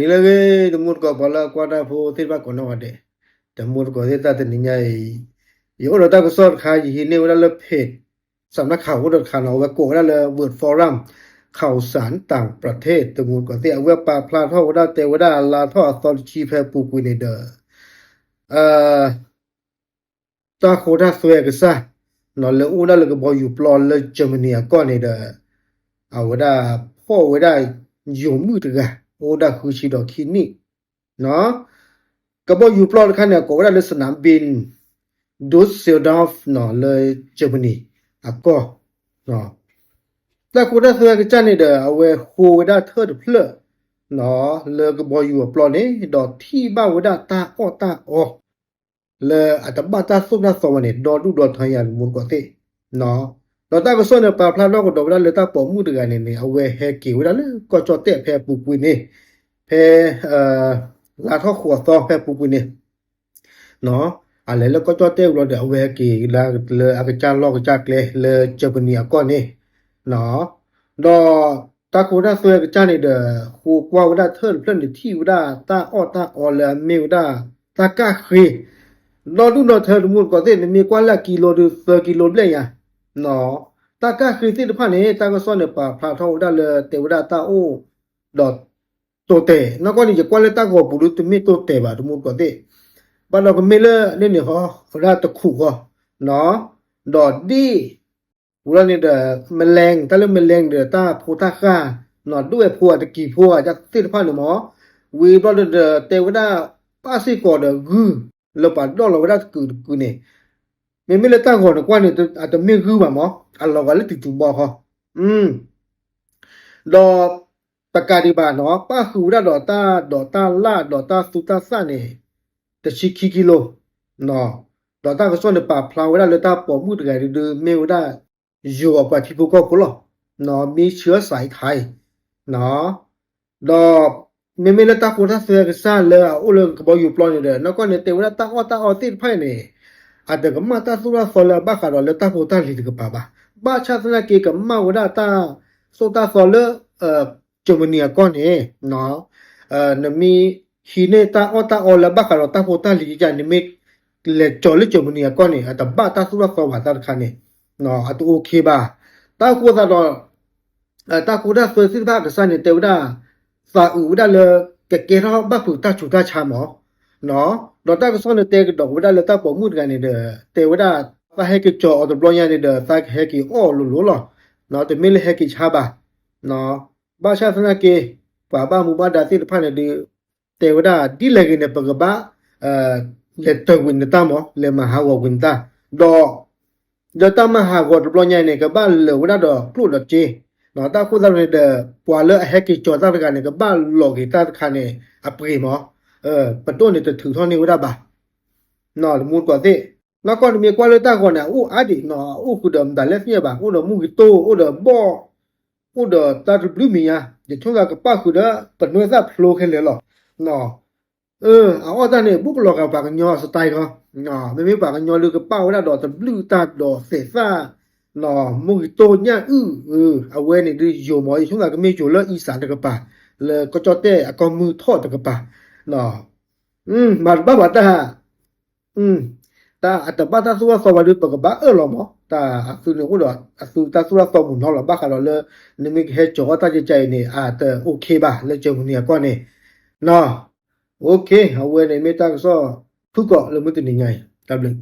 Nilage the mood ko pala kwata pho tirba kono ade. The mood ko deta the ninyai. Yo lo ta ko sort kha hi ne wala le page สำนักข่าวก็ข่าวเอาไว้โกได้เลย Word Forum ข่าวสารต่างประเทศตะมูลก็ที่เอาไว้ปาพลาท่อได้เตวได้ลาท่อตอนชีแพปูกุยในเด้อตาโคดาสวยก็ซะนอเลยอูได้เลยก็บ่อยู่ปลอนเลยเยอรมนีก็ในเด้อเอาไว้ได้พ่อไว้ได้อยู่มือตะกะโอได้คือชีดอกคินี่เนาะก็บ่อยู่ปลอนคันเนี่ยก็ได้เลยสนามบินดุสเซลดอฟเนาะเลยเยอรมนีก็เนาะแต่กูได้เสือก็จันนี่เด้อเอาไว้โหได้เทิดเพลอเนาะเลยก็บ่อยู่ปลอนี่ดอกที่บ้าไว้ได้ตาอ้อเลยอัตบาตาสุบนะสวรรค์ดอดูดอทยันมุนก็ติเนาะดอตาก็สอนปาพลาดก็ดอกได้เลยตาปอมูดกันนี่เอาไว้แฮกิไว้ได้เลยก็จอเตะแพปูปุยนี่แพลาท่อขัวซอแพปูปุยนี่เนาะอะไรแล้วก็จอเตวเราเดี๋ยวเวกีลาเลยอากาศลอกจากเลยเจอปนีก่อนนี่เนาะดอตาโคดาสวยกจานี่เด้อคูกว่าได้เทิร์นเพิ่นที่วดาตาออละเมวดาตากะครีดอดูดอเทิร์นมูลก็เตมีกว่าละกิโลดูกิโลเลยอ่ะเนาะตากะครีที่พะนี่ตาก็สอนเนี่ยปาพระทอได้เลยเตวดาตาโอดอโตเตนก็นี่จะกว่าเลยตาก็บุรุษมีโตเตบาดูมูลก็เตบ้านเราก็ไม่เลนี่ฮะราตะขู่ฮะเนาะดอดดีว่านี่เด้อแมลงตะเลยแมลงเด้อตาโพตาค่าเนาะด้วยพัวตะกี้พัวจักติดพันหมอวีบ่เด้อเตวดาปาสิกอเด้อกูแล้วปาดอเราได้กูนี่ไม่เลยตาก่อนกว่านี่อาจจะไม่คือบ่หมออันเราก็เลยติดตุบ่ฮะดอตะกาดิบาเนาะป้าคือดอตาลาดอตาสุตาซะนี่ตะชิคิกิโลเนาะดอตาก็ส่วนปาพลาวได้เลยตาปอมูดไกดือเมวได้อยู่ออกไปที่พวกก็พุ่นเนาะมีเชื้อสายไทยเนาะดอไม่เลยตาโคตาเสือก็ซ่าเลยโอเลยก็บ่อยู่ปลอนเด้อแล้วก็เนี่ยเตวดาตาออติดไผนี่อาจจะก็มาตาสุราฟอลบาคาดอเลยตาโคตาลิดก็ปาบาชาสนาเกก็มาว่าตาโซตาฟอลเจอมเนียก่อนนี่เนาะนมีฮีเนตาอละบะคารตาโพตาลิจานิมิเลจอลจมเนียก่อนนี่อะตบะตาสุราฟวาตาคันนี่เนาะอะตโอเคบาตาโคซาดอตาโคดาสซิบาก็ซานี่เตวดาซาอูดาเลเกเกรอบะฟุตาชุตาชาหมอเนาะดอตาก็ซอนเตกดอกวดาเลตาปอมุดกันนี่เด้อเตวดาซาเฮกิจออตบลอยานี่เด้อซาเฮกิอ้อลุลอเนาะเตมิลเฮกิชาบาเนาะบาชาสนาเกปาบามุบาดาติพานี่เดเตวดาดิเลกินปะกบะเลตวินตามอเลมหาววินตาดอตามหาวดปลอยเนี่ยกบะเลวดาดอพลุดเจเนาะตาคุดาเดปวาเลเฮกิจอตากันเนี่ยกบะลอกิตาคันเนี่ยอปรีมอปะต้นเนี่ยถือท่อนี่วดาบาเนาะมูดกว่าติแล้วก็มีกว่าเลตาก่อนน่ะอูอะดิเนาะอูกุดมดาเลเนี่ยบาอูดมูกิโตอูดบออูดตาบลูมียะเดทุลากะปะคุดปะโนซาโฟลเคเลลอเนาะเอาตาเนี่ยบุกหลอกกับปากญอสไตล์เขาเนาะไม่ปากญอลือกระเป๋าแล้วดอกตะบลูตาดอกเสซ่าเนาะมุกิโตเนี่ยเอาไว้นี่ดิโยมอช่วงก็มีโจเลอีสานตะกะปะเลยก็จอเตอะก็มือทอดตะกะปะเนาะมาบาตาตาอัตบาตาสุวาสวาดิปะกะบะลอมอตาอสุเนี่ยอุดอสุตาสุวาสมุนเนาะบะคาเลนิมิเฮจอตาใจนี่อาตโอเคบาเลเจมุเนี่ยก่อนนี่เนาะโอเคเอาไว้ในเมตาก็ทุกก็เลยมุตินี่ไงตับเลย